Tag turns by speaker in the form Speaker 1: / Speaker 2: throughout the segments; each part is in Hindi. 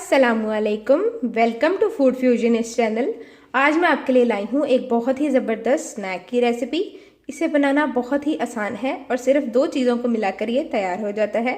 Speaker 1: अस्सलामुअलैकुम, वेलकम टू फूड फ्यूजन इस चैनल। आज मैं आपके लिए लाई हूँ एक बहुत ही ज़बरदस्त स्नैक की रेसिपी। इसे बनाना बहुत ही आसान है और सिर्फ 2 चीज़ों को मिलाकर ये तैयार हो जाता है।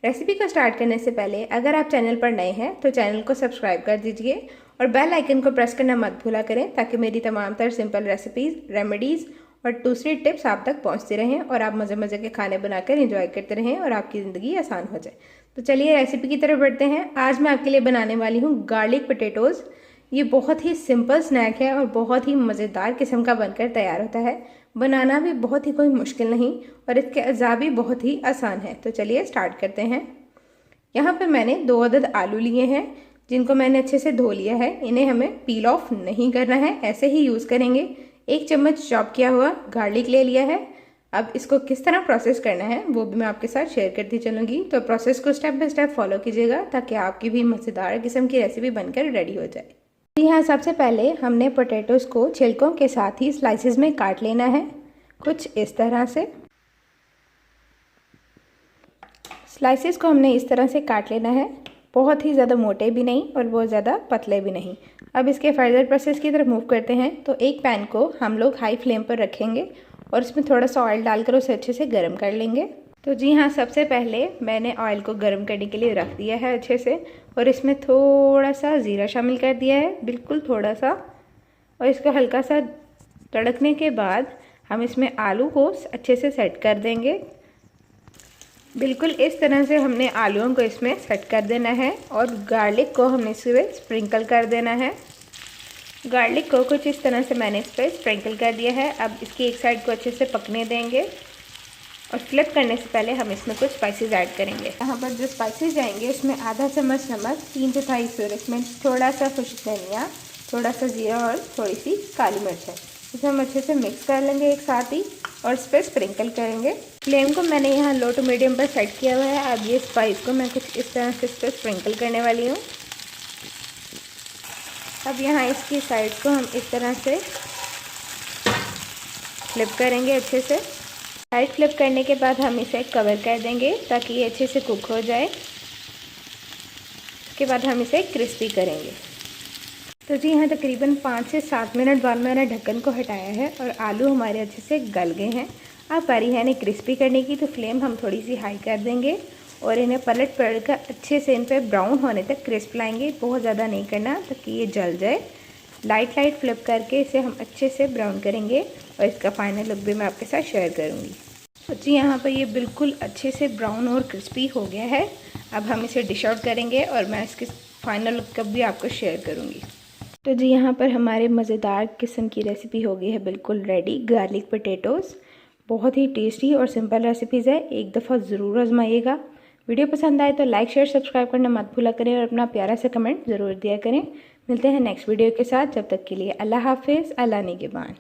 Speaker 1: रेसिपी को स्टार्ट करने से पहले अगर आप चैनल पर नए हैं तो चैनल को सब्सक्राइब कर दीजिए और बेल आइकन को प्रेस करना मत भूला करें ताकि मेरी तमाम तर सिंपल रेसिपीज़, रेमेडीज़ और दूसरी टिप्स आप तक पहुंचती रहें और आप मज़े मज़े के खाने बनाकर एंजॉय करते रहें और आपकी ज़िंदगी आसान हो जाए। तो चलिए रेसिपी की तरफ बढ़ते हैं। आज मैं आपके लिए बनाने वाली हूँ गार्लिक पोटैटोज़। ये बहुत ही सिंपल स्नैक है और बहुत ही मज़ेदार किस्म का बनकर तैयार होता है। बनाना भी बहुत ही कोई मुश्किल नहीं और इसके अज़ा भी बहुत ही आसान है। तो चलिए स्टार्ट करते हैं। यहाँ पे मैंने 2 अदद आलू लिए हैं जिनको मैंने अच्छे से धो लिया है। इन्हें हमें पील ऑफ नहीं करना है, ऐसे ही यूज़ करेंगे। 1 चम्मच चॉप किया हुआ गार्लिक ले लिया है। अब इसको किस तरह प्रोसेस करना है वो भी मैं आपके साथ शेयर करती चलूँगी। तो प्रोसेस को स्टेप बाय स्टेप फॉलो कीजिएगा ताकि आपकी भी मज़ेदार किस्म की रेसिपी बनकर रेडी हो जाए। जी हाँ, सबसे पहले हमने पोटैटोज़ को छिलकों के साथ ही स्लाइसेस में काट लेना है, कुछ इस तरह से। स्लाइसेस को हमने इस तरह से काट लेना है, बहुत ही ज़्यादा मोटे भी नहीं और बहुत ज़्यादा पतले भी नहीं। अब इसके फर्दर प्रोसेस की तरफ मूव करते हैं। तो एक पैन को हम लोग हाई फ्लेम पर रखेंगे और इसमें थोड़ा सा ऑयल डालकर उसे अच्छे से गर्म कर लेंगे। तो जी हाँ, सबसे पहले मैंने ऑयल को गर्म करने के लिए रख दिया है अच्छे से और इसमें थोड़ा सा ज़ीरा शामिल कर दिया है, बिल्कुल थोड़ा सा। और इसको हल्का सा तड़कने के बाद हम इसमें आलू को अच्छे से सेट कर देंगे। बिल्कुल इस तरह से हमने आलूओं को इसमें सेट कर देना है और गार्लिक को हमने इसमें स्प्रिंकल कर देना है। गार्लिक को कुछ इस तरह से मैंने इस पर स्प्रिंकल कर दिया है। अब इसकी एक साइड को अच्छे से पकने देंगे और फ्लिप करने से पहले हम इसमें कुछ स्पाइसेस ऐड करेंगे। यहाँ पर जो स्पाइसेस जाएंगे उसमें आधा चम्मच नमक, 3 चौथाई सूरज मिर्च, थोड़ा सा खुश्क धनिया, थोड़ा सा जीरा और थोड़ी सी काली मिर्च है। इसे हम अच्छे से मिक्स कर लेंगे एक साथ ही और इस पर स्प्रिंकल करेंगे। फ्लेम को मैंने यहाँ लो टू मीडियम पर सेट किया हुआ है। अब ये स्पाइस को मैं कुछ इस तरह से इस पर स्प्रिंकल करने वाली हूँ। अब यहाँ इसकी साइड को हम इस तरह से फ्लिप करेंगे अच्छे से। साइड फ्लिप करने के बाद हम इसे कवर कर देंगे ताकि ये अच्छे से कुक हो जाए। इसके बाद हम इसे क्रिस्पी करेंगे। तो जी यहाँ तकरीबन 5 से 7 मिनट बाद मैंने ढक्कन को हटाया है और आलू हमारे अच्छे से गल गए हैं। अब बारी है इन्हें क्रिस्पी करने की। तो फ्लेम हम थोड़ी सी हाई कर देंगे और इन्हें पलट कर अच्छे से इन पर ब्राउन होने तक क्रिस्प लाएंगे। बहुत ज़्यादा नहीं करना ताकि ये जल जाए। लाइट फ्लिप करके इसे हम अच्छे से ब्राउन करेंगे और इसका फाइनल लुक भी मैं आपके साथ शेयर करूँगी। तो जी यहाँ पर ये बिल्कुल अच्छे से ब्राउन और क्रिस्पी हो गया है। अब हम इसे डिश आउट करेंगे और मैं इसके फाइनल लुक का भी आपको शेयर करूँगी। तो जी यहाँ पर हमारे मज़ेदार किस्म की रेसिपी हो गई है बिल्कुल रेडी, गार्लिक पोटैटोज़। बहुत ही टेस्टी और सिंपल रेसिपीज़ है, एक दफ़ा ज़रूर आजमाइएगा। वीडियो पसंद आए तो लाइक शेयर सब्सक्राइब करना मत भूला करें और अपना प्यारा सा कमेंट ज़रूर दिया करें। मिलते हैं नेक्स्ट वीडियो के साथ, जब तक के लिए अल्लाह हाफिज़, अल्लाह निगहबान।